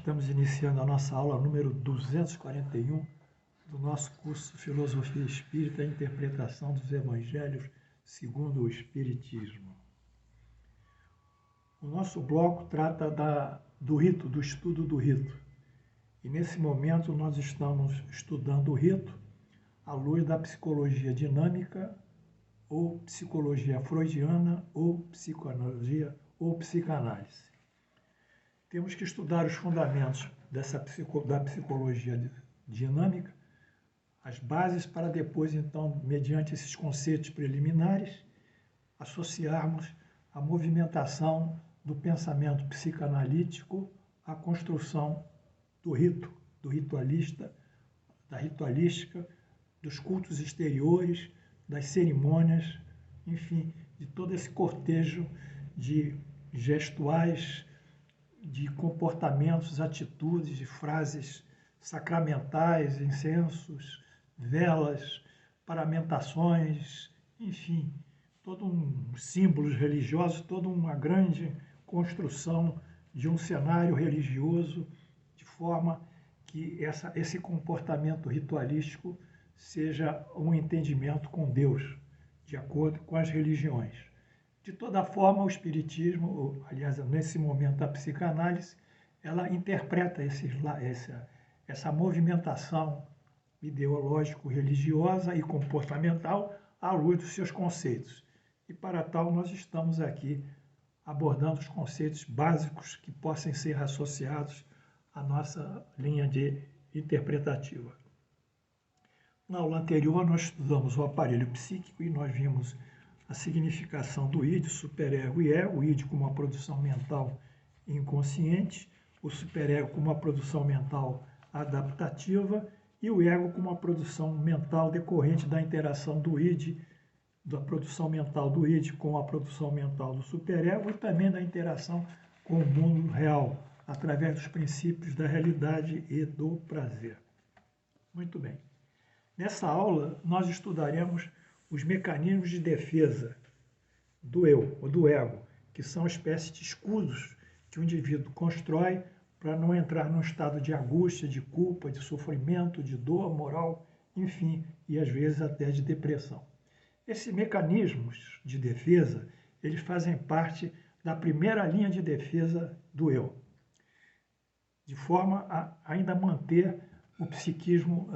estamos iniciando a nossa aula número 241 do nosso curso Filosofia Espírita e Interpretação dos Evangelhos segundo o Espiritismo. O nosso bloco trata do rito, do estudo do rito. E nesse momento nós estamos estudando o rito à luz da psicologia dinâmica, ou psicologia freudiana, ou psicoanalogia, ou psicanálise. Temos que estudar os fundamentos da psicologia dinâmica, as bases, para depois, então, mediante esses conceitos preliminares, associarmos a movimentação do pensamento psicanalítico à construção do rito, do ritualista, da ritualística, dos cultos exteriores, das cerimônias, enfim, de todo esse cortejo de gestuais, de comportamentos, atitudes, de frases sacramentais, incensos, velas, paramentações, enfim, todos símbolos religiosos, toda uma grande construção de um cenário religioso, de forma que esse comportamento ritualístico seja um entendimento com Deus, de acordo com as religiões. De toda forma, o Espiritismo, aliás, nesse momento a psicanálise, ela interpreta essa movimentação ideológico-religiosa e comportamental à luz dos seus conceitos. E para tal nós estamos aqui abordando os conceitos básicos que possam ser associados à nossa linha interpretativa. Na aula anterior nós estudamos o aparelho psíquico e nós vimos a significação do id, superego e ego, o id como uma produção mental inconsciente, o superego como uma produção mental adaptativa e o ego como uma produção mental decorrente da interação do id, da produção mental do id com a produção mental do superego e também da interação com o mundo real, através dos princípios da realidade e do prazer. Muito bem. Nessa aula, nós estudaremos os mecanismos de defesa do eu, ou do ego, que são espécies de escudos que o indivíduo constrói para não entrar num estado de angústia, de culpa, de sofrimento, de dor moral, enfim, e às vezes até de depressão. Esses mecanismos de defesa, eles fazem parte da primeira linha de defesa do eu, de forma a ainda manter o psiquismo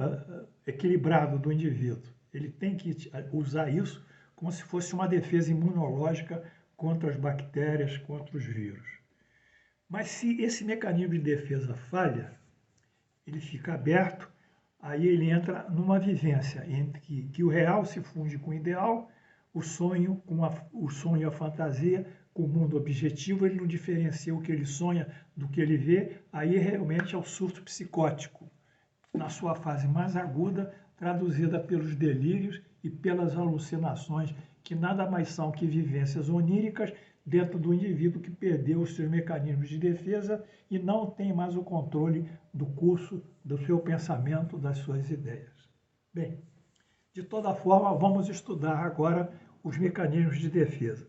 equilibrado do indivíduo. Ele tem que usar isso como se fosse uma defesa imunológica contra as bactérias, contra os vírus. Mas se esse mecanismo de defesa falha, ele fica aberto, aí ele entra numa vivência entre que o real se funde com o ideal, o sonho e a fantasia, com o mundo objetivo, ele não diferencia o que ele sonha do que ele vê, aí realmente é o surto psicótico, na sua fase mais aguda, traduzida pelos delírios e pelas alucinações, que nada mais são que vivências oníricas dentro do indivíduo que perdeu os seus mecanismos de defesa e não tem mais o controle do curso do seu pensamento, das suas ideias. Bem, de toda forma, vamos estudar agora os mecanismos de defesa.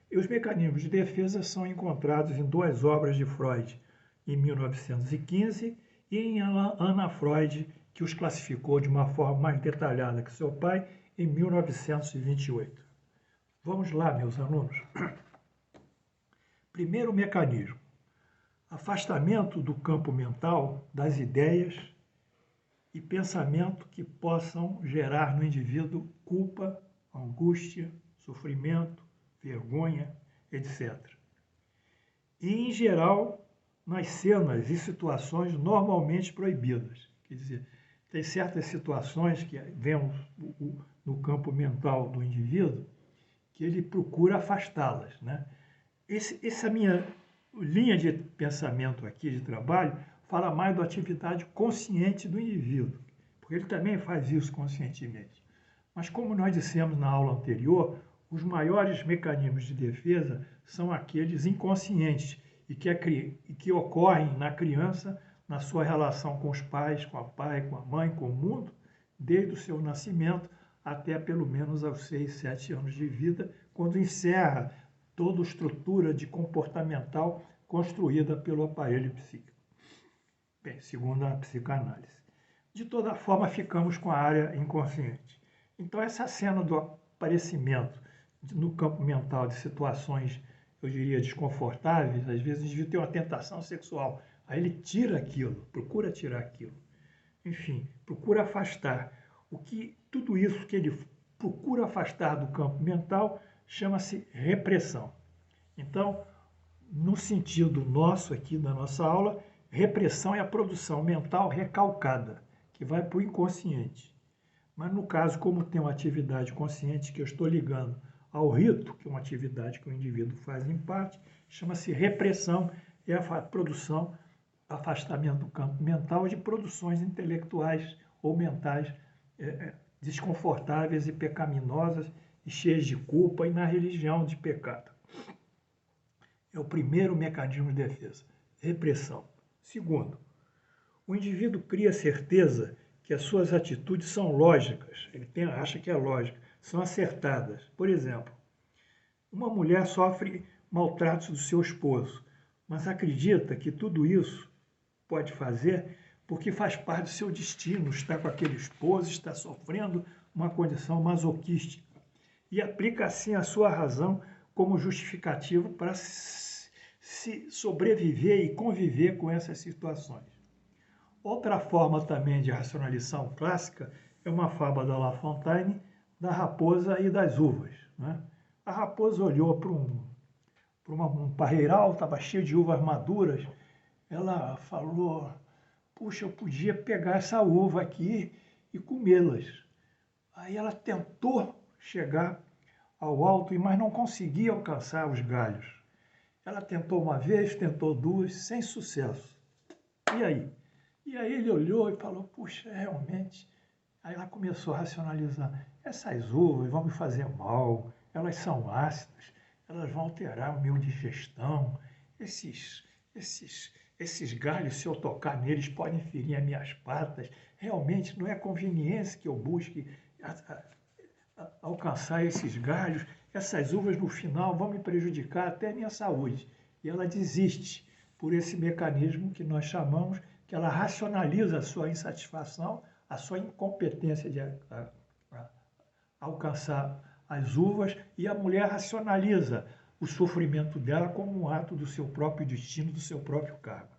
E os mecanismos de defesa são encontrados em duas obras de Freud, em 1915, e em Anna Freud, que os classificou de uma forma mais detalhada que seu pai, em 1928. Vamos lá, meus alunos. Primeiro mecanismo: afastamento do campo mental das ideias e pensamento que possam gerar no indivíduo culpa, angústia, sofrimento, vergonha, etc. E, em geral, nas cenas e situações normalmente proibidas. Quer dizer, tem certas situações que vemos no campo mental do indivíduo que ele procura afastá-las, né? Essa minha linha de pensamento aqui, de trabalho, fala mais da atividade consciente do indivíduo, porque ele também faz isso conscientemente. Mas como nós dissemos na aula anterior, os maiores mecanismos de defesa são aqueles inconscientes e que ocorrem na criança, na sua relação com os pais, com a pai, com a mãe, com o mundo, desde o seu nascimento até pelo menos aos 6, 7 anos de vida, quando encerra toda a estrutura comportamental construída pelo aparelho psíquico. Bem, segundo a psicanálise. De toda forma, ficamos com a área inconsciente. Então, essa cena do aparecimento no campo mental de situações, eu diria, desconfortáveis, às vezes o indivíduo tem uma tentação sexual, aí ele tira aquilo, procura tirar aquilo. Enfim, procura afastar. Tudo isso que ele procura afastar do campo mental chama-se repressão. Então, no sentido nosso aqui da nossa aula, repressão é a produção mental recalcada, que vai para o inconsciente. Mas no caso, como tem uma atividade consciente que eu estou ligando ao rito, que é uma atividade que o indivíduo faz em parte, chama-se repressão, é a produção, afastamento do campo mental de produções intelectuais ou mentais desconfortáveis e pecaminosas e cheias de culpa e na religião de pecado. É o primeiro mecanismo de defesa, repressão. Segundo, o indivíduo cria certeza que as suas atitudes são lógicas, acha que é lógica, são acertadas. Por exemplo, uma mulher sofre maltratos do seu esposo, mas acredita que tudo isso pode fazer porque faz parte do seu destino, está com aquele esposo, está sofrendo uma condição masoquística. E aplica assim a sua razão como justificativo para se sobreviver e conviver com essas situações. Outra forma também de racionalização clássica é uma fábula da La Fontaine, da raposa e das uvas. Né? A raposa olhou para um parreiral, estava cheio de uvas maduras. Ela falou, puxa, eu podia pegar essa uva aqui e comê-las. Aí ela tentou chegar ao alto, mas não conseguia alcançar os galhos. Ela tentou uma vez, tentou duas, sem sucesso. E aí? E aí ele olhou e falou, puxa, realmente. Aí ela começou a racionalizar. Essas uvas vão me fazer mal, elas são ácidas, elas vão alterar a minha digestão. Esses galhos, se eu tocar neles, podem ferir as minhas patas. Realmente não é conveniente que eu busque alcançar esses galhos. Essas uvas, no final, vão me prejudicar até a minha saúde. E ela desiste por esse mecanismo que nós chamamos, que ela racionaliza a sua insatisfação, a sua incompetência de alcançar as uvas, e a mulher racionaliza o sofrimento dela como um ato do seu próprio destino, do seu próprio karma.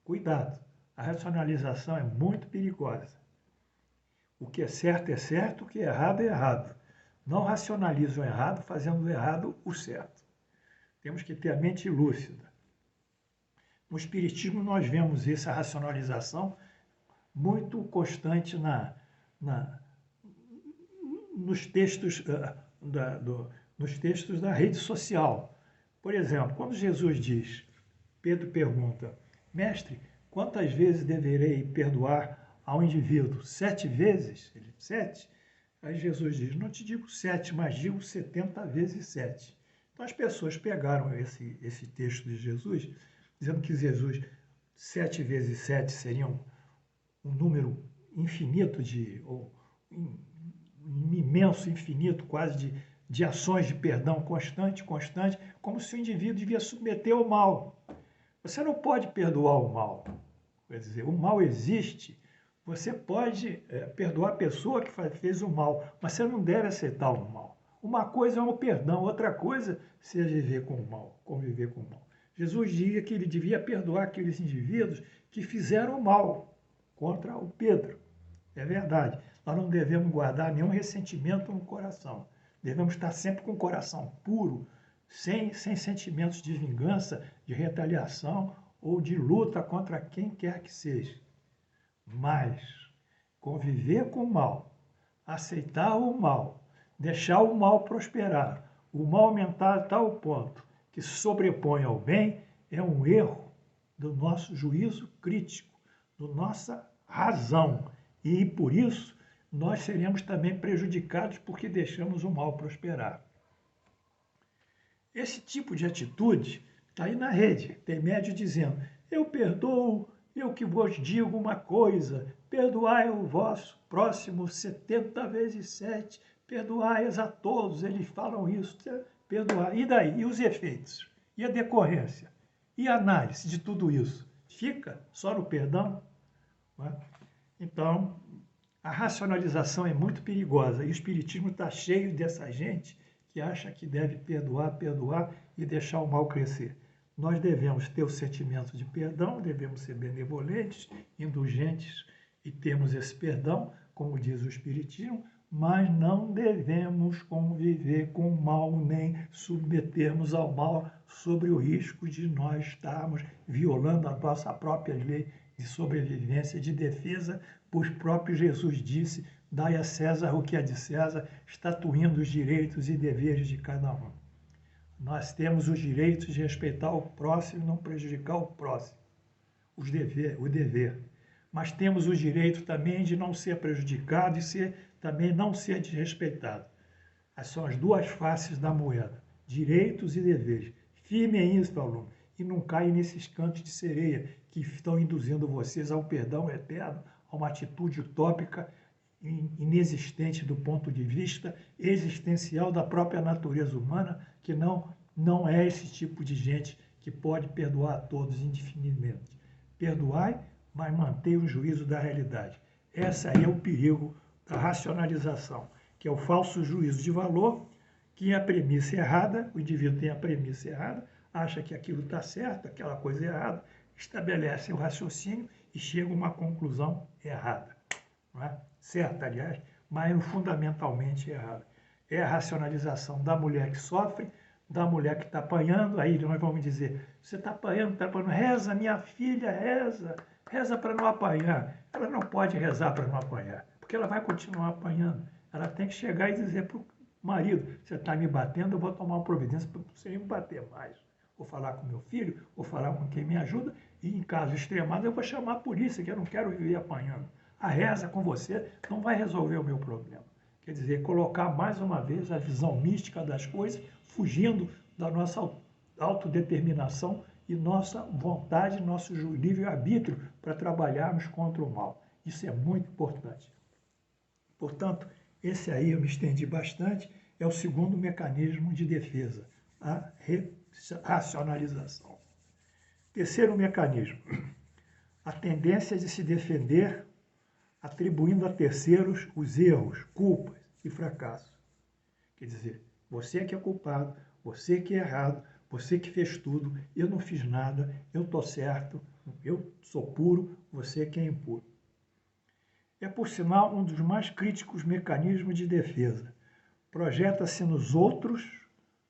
Cuidado, a racionalização é muito perigosa. O que é certo, o que é errado. Não racionalize o errado, fazendo o errado o certo. Temos que ter a mente lúcida. No Espiritismo nós vemos essa racionalização muito constante nos textos da rede social. Por exemplo, quando Jesus diz, Pedro pergunta, mestre, quantas vezes deverei perdoar ao indivíduo? 7 vezes? Ele, 7? Aí Jesus diz, não te digo 7, mas digo 70 vezes 7. Então as pessoas pegaram esse texto de Jesus, dizendo que Jesus, 7 vezes 7 seriam um número infinito, um imenso infinito, quase de ações de perdão constante, como se o indivíduo devia submeter ao mal. Você não pode perdoar o mal. Quer dizer, o mal existe. Você pode perdoar a pessoa que fez o mal, mas você não deve aceitar o mal. Uma coisa é o perdão, outra coisa é viver com o mal, conviver com o mal. Jesus dizia que ele devia perdoar aqueles indivíduos que fizeram o mal contra o Pedro. É verdade. Nós não devemos guardar nenhum ressentimento no coração. Devemos estar sempre com o coração puro, sem sentimentos de vingança, de retaliação ou de luta contra quem quer que seja. Mas conviver com o mal, aceitar o mal, deixar o mal prosperar, o mal aumentar a tal ponto que se sobrepõe ao bem, é um erro do nosso juízo crítico, da nossa razão. E por isso nós seremos também prejudicados porque deixamos o mal prosperar. Esse tipo de atitude está aí na rede. Tem médio dizendo, eu perdoo, eu que vos digo uma coisa, perdoai o vosso próximo 70 vezes 7, perdoai-as a todos, eles falam isso, perdoar. E daí? E os efeitos? E a decorrência? E a análise de tudo isso? fica só no perdão? Não é? Então, a racionalização é muito perigosa e o Espiritismo está cheio dessa gente que acha que deve perdoar, perdoar e deixar o mal crescer. Nós devemos ter o sentimento de perdão, devemos ser benevolentes, indulgentes e termos esse perdão, como diz o Espiritismo, mas não devemos conviver com o mal, nem submetermos ao mal sobre o risco de nós estarmos violando a nossa própria lei de sobrevivência, de defesa, pois próprio Jesus disse: dai a César o que é de César, estatuindo os direitos e deveres de cada um. Nós temos os direitos de respeitar o próximo e não prejudicar o próximo, o dever. Mas temos o direito também de não ser prejudicado e também não ser desrespeitado. Essas são as duas faces da moeda, direitos e deveres. Firme em isso, aluno, e não caia nesses cantos de sereia que estão induzindo vocês ao perdão eterno, a uma atitude utópica, inexistente do ponto de vista existencial da própria natureza humana, que não é esse tipo de gente que pode perdoar a todos indefinidamente. Perdoai, mas mantenha o juízo da realidade. Esse aí é o perigo da racionalização, que é o falso juízo de valor, que é a premissa errada, o indivíduo tem a premissa errada, acha que aquilo está certo, aquela coisa errada, estabelece o raciocínio e chega a uma conclusão errada. Não é? Certa, aliás, mas fundamentalmente errada. É a racionalização da mulher que sofre, da mulher que está apanhando, aí nós vamos dizer, você está apanhando, reza, minha filha, reza para não apanhar. Ela não pode rezar para não apanhar, porque ela vai continuar apanhando. Ela tem que chegar e dizer para o marido, você está me batendo, eu vou tomar uma providência para você não me bater mais. Vou falar com meu filho, vou falar com quem me ajuda, e em caso extremado eu vou chamar a polícia, que eu não quero viver apanhando. A reza com você não vai resolver o meu problema. Quer dizer, colocar mais uma vez a visão mística das coisas, fugindo da nossa autodeterminação e nossa vontade, nosso livre-arbítrio para trabalharmos contra o mal. Isso é muito importante. Portanto, esse aí eu me estendi bastante, é o segundo mecanismo de defesa, a racionalização. Terceiro mecanismo, a tendência de se defender atribuindo a terceiros os erros, culpas e fracassos. Quer dizer, você que é culpado, você que é errado, você que fez tudo, eu não fiz nada, eu estou certo, eu sou puro, você que é impuro. É, por sinal, um dos mais críticos mecanismos de defesa. Projeta-se nos outros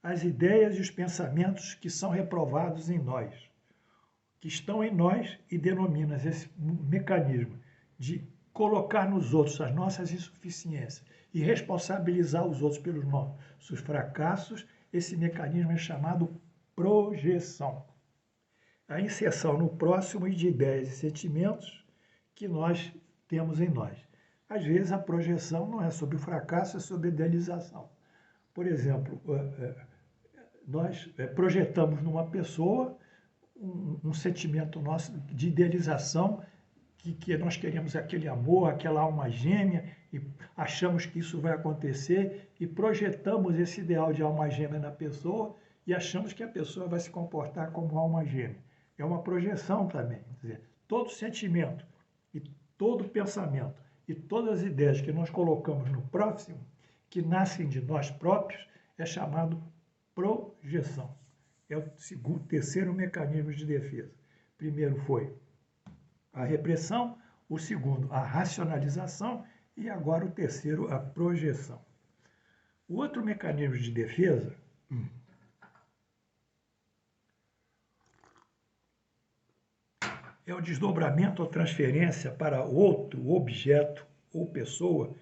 as ideias e os pensamentos que são reprovados em nós, que estão em nós, e denomina esse mecanismo de colocar nos outros as nossas insuficiências e responsabilizar os outros pelos nossos fracassos. Esse mecanismo é chamado projeção. A inserção no próximo de ideias e sentimentos que nós temos em nós. Às vezes a projeção não é sobre o fracasso, é sobre a idealização. Por exemplo, nós projetamos numa pessoa um sentimento nosso de idealização, que nós queremos aquele amor, aquela alma gêmea, e achamos que isso vai acontecer, e projetamos esse ideal de alma gêmea na pessoa, e achamos que a pessoa vai se comportar como alma gêmea. É uma projeção também. Quer dizer, todo sentimento, e todo pensamento, e todas as ideias que nós colocamos no próximo, que nascem de nós próprios, é chamado projeção. É o terceiro mecanismo de defesa. Primeiro foi a repressão, o segundo, a racionalização, e agora o terceiro, a projeção. O outro mecanismo de defesa é o desdobramento ou transferência para outro objeto ou pessoa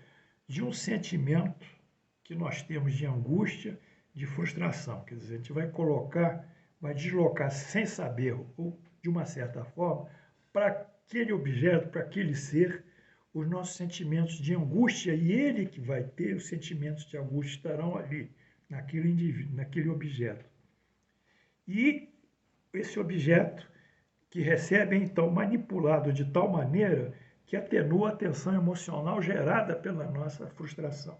de um sentimento que nós temos de angústia, de frustração. Quer dizer, a gente vai deslocar sem saber, ou de uma certa forma, para aquele objeto, para aquele ser, os nossos sentimentos de angústia, e ele que vai ter os sentimentos de angústia estarão ali, naquele indivíduo, naquele objeto. E esse objeto que recebe, então, manipulado de tal maneira que atenua a tensão emocional gerada pela nossa frustração.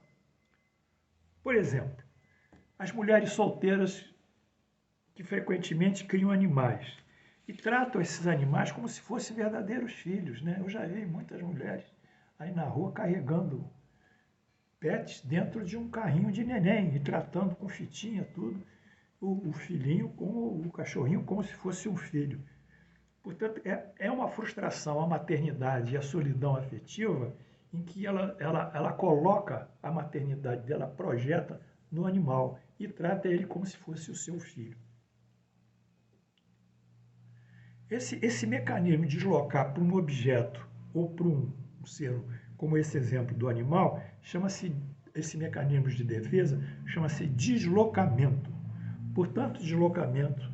Por exemplo, as mulheres solteiras que frequentemente criam animais. e tratam esses animais como se fossem verdadeiros filhos, né? Eu já vi muitas mulheres aí na rua carregando pets dentro de um carrinho de neném e tratando com fitinha, tudo, o filhinho, como o cachorrinho, como se fosse um filho. Portanto, é uma frustração a maternidade e a solidão afetiva em que ela coloca a maternidade dela, projeta no animal e trata ele como se fosse o seu filho. Esse mecanismo de deslocar para um objeto ou para um ser, como esse exemplo do animal, esse mecanismo de defesa chama-se deslocamento. Portanto, deslocamento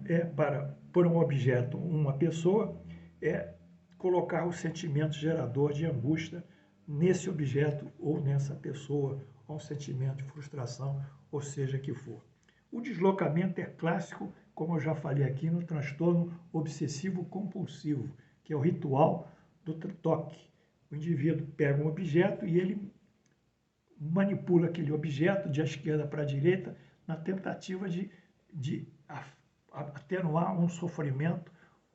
é para, por um objeto, uma pessoa, é colocar o sentimento gerador de angústia nesse objeto ou nessa pessoa, ou um sentimento de frustração, ou seja que for. O deslocamento é clássico, como eu já falei aqui, no transtorno obsessivo-compulsivo, que é o ritual do toque. O indivíduo pega um objeto e ele manipula aquele objeto de esquerda para a direita na tentativa de atenuar um sofrimento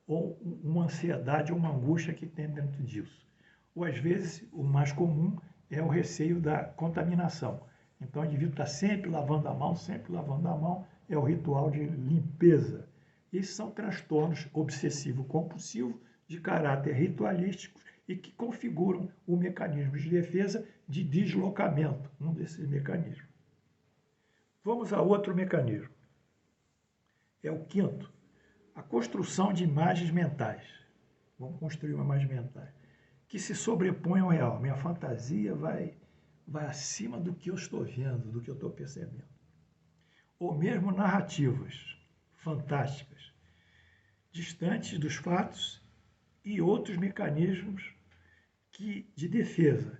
ou uma ansiedade ou uma angústia que tem dentro disso. Ou às vezes, o mais comum é o receio da contaminação. Então o indivíduo está sempre lavando a mão, é o ritual de limpeza. Esses são transtornos obsessivo-compulsivos de caráter ritualístico e que configuram o mecanismo de defesa de deslocamento, um desses mecanismos. Vamos a outro mecanismo. É o quinto, a construção de imagens mentais. Vamos construir uma imagem mental que se sobrepõe ao real. Minha fantasia vai acima do que eu estou vendo, do que eu estou percebendo. Ou mesmo narrativas fantásticas, distantes dos fatos e outros mecanismos de defesa.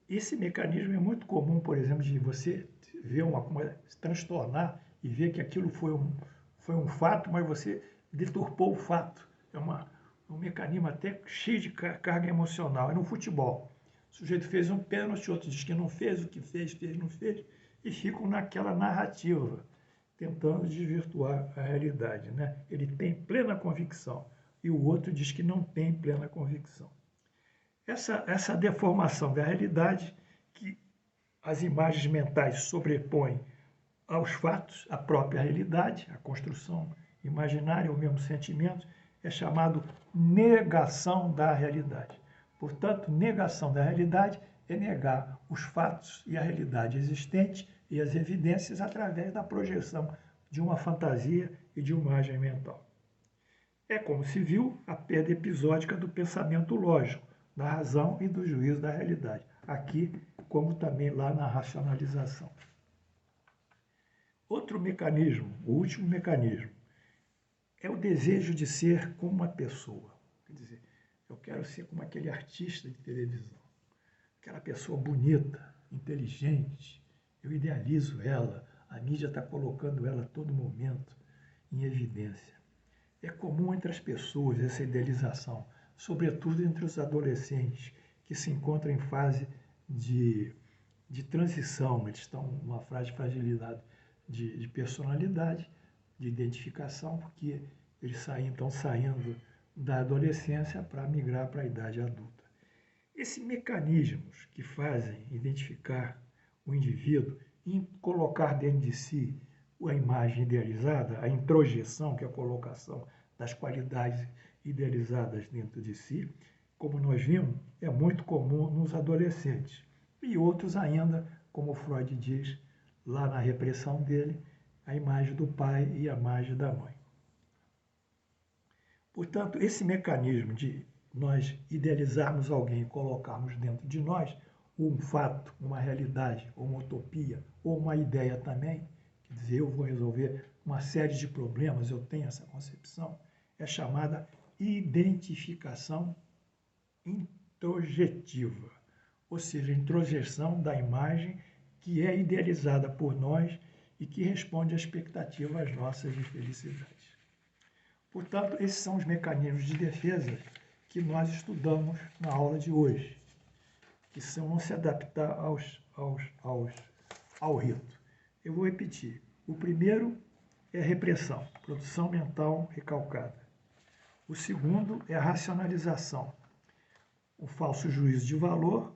Esse mecanismo é muito comum, por exemplo, de você ver uma coisa, se transtornar e ver que aquilo foi um fato, mas você deturpou o fato. É um mecanismo até cheio de carga emocional. É no futebol. O sujeito fez um pênalti, outro diz que não fez, o que fez, não fez, e ficam naquela narrativa, tentando desvirtuar a realidade, né? Ele tem plena convicção e o outro diz que não tem plena convicção. Essa deformação da realidade, que as imagens mentais sobrepõem aos fatos, a própria realidade, a construção imaginária, ou mesmo sentimento, é chamado negação da realidade. Portanto, negação da realidade é negar os fatos e a realidade existente e as evidências através da projeção de uma fantasia e de uma imagem mental. É como se viu a perda episódica do pensamento lógico, da razão e do juízo da realidade. Aqui, como também lá na racionalização. Outro mecanismo, o último mecanismo, é o desejo de ser como uma pessoa. Quer dizer, eu quero ser como aquele artista de televisão, aquela pessoa bonita, inteligente, eu idealizo ela, a mídia está colocando ela a todo momento em evidência. É comum entre as pessoas essa idealização, sobretudo entre os adolescentes, que se encontram em fase de transição, eles estão numa fase de fragilidade de personalidade, de identificação, porque eles estão saindo da adolescência para migrar para a idade adulta. Esses mecanismos que fazem identificar o indivíduo e colocar dentro de si a imagem idealizada, a introjeção, que é a colocação das qualidades idealizadas dentro de si, como nós vimos, é muito comum nos adolescentes. E outros ainda, como Freud diz, lá na repressão dele, a imagem do pai e a imagem da mãe. Portanto, esse mecanismo de nós idealizarmos alguém e colocarmos dentro de nós um fato, uma realidade, ou uma utopia, ou uma ideia também, quer dizer, eu vou resolver uma série de problemas, eu tenho essa concepção, é chamada identificação introjetiva, ou seja, introjeção da imagem que é idealizada por nós e que responde às expectativas nossas de felicidade. Portanto, esses são os mecanismos de defesa que nós estudamos na aula de hoje, que são se adaptar ao rito. Eu vou repetir. O primeiro é a repressão, produção mental recalcada. O segundo é a racionalização, o falso juízo de valor,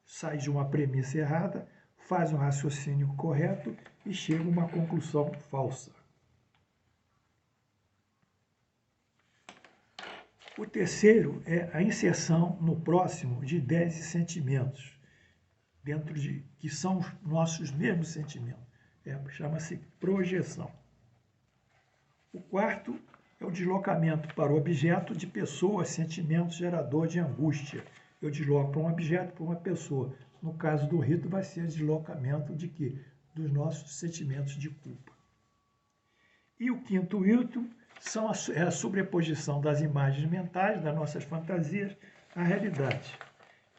sai de uma premissa errada, faz um raciocínio correto e chega a uma conclusão falsa. O terceiro é a inserção no próximo de ideias e sentimentos, que são os nossos mesmos sentimentos. Chama-se projeção. O quarto é o deslocamento para o objeto de pessoas, sentimentos, gerador de angústia. Eu desloco para um objeto, para uma pessoa. No caso do rito, vai ser deslocamento de quê? Dos nossos sentimentos de culpa. E o quinto rito é a sobreposição das imagens mentais, das nossas fantasias, à realidade,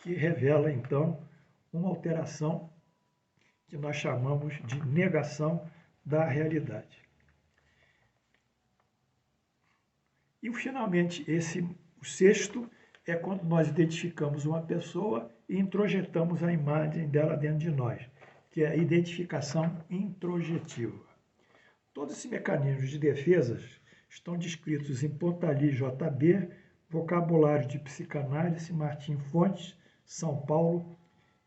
que revela, então, uma alteração que nós chamamos de negação da realidade. E, finalmente, o sexto é quando nós identificamos uma pessoa e introjetamos a imagem dela dentro de nós, que é a identificação introjetiva. Todos esses mecanismos de defesa estão descritos em Pontalí JB, Vocabulário de Psicanálise, Martim Fontes, São Paulo,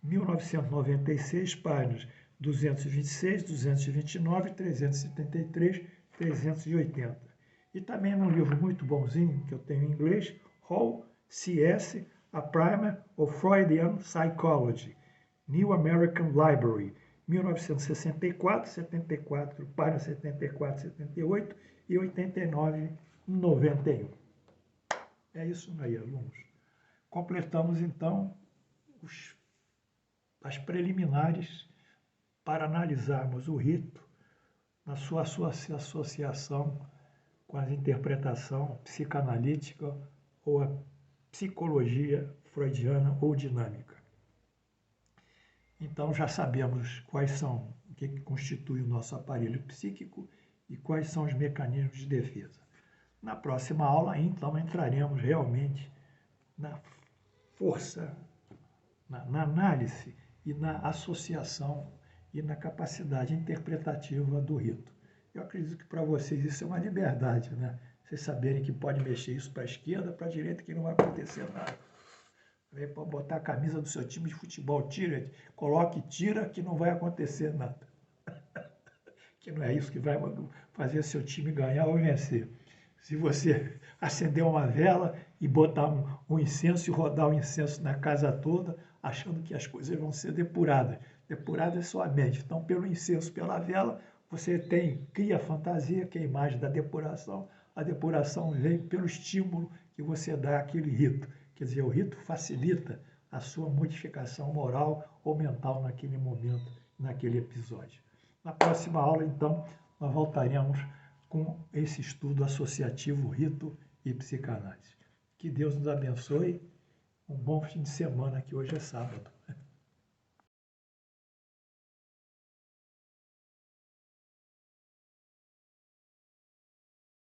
1996, páginas 226, 229, 373, 380. E também num livro muito bonzinho, que eu tenho em inglês, Hall, C.S., A Primer of Freudian Psychology, New American Library, 1964, 74, páginas 74, 78 e 89, 91. É isso aí, alunos. Completamos, então, as preliminares para analisarmos o rito na sua associação com a interpretação psicanalítica ou a psicologia freudiana ou dinâmica. Então, já sabemos o que constitui o nosso aparelho psíquico e quais são os mecanismos de defesa. Na próxima aula, então, entraremos realmente na força, na análise e na associação e na capacidade interpretativa do rito. Eu acredito que para vocês isso é uma liberdade, né? Vocês saberem que pode mexer isso para a esquerda, para a direita, que não vai acontecer nada. Pode botar a camisa do seu time de futebol, coloque e tira, que não vai acontecer nada. Que não é isso que vai fazer seu time ganhar ou vencer. Se você acender uma vela e botar um incenso e rodar o incenso na casa toda, achando que as coisas vão ser depuradas. Depurada é só a mente. Então, pelo incenso, pela vela, você cria a fantasia, que é a imagem da depuração. A depuração vem pelo estímulo que você dá àquele rito. Quer dizer, o rito facilita a sua modificação moral ou mental naquele momento, naquele episódio. Na próxima aula, então, nós voltaremos com esse estudo associativo, rito e psicanálise. Que Deus nos abençoe. Um bom fim de semana, que hoje é sábado.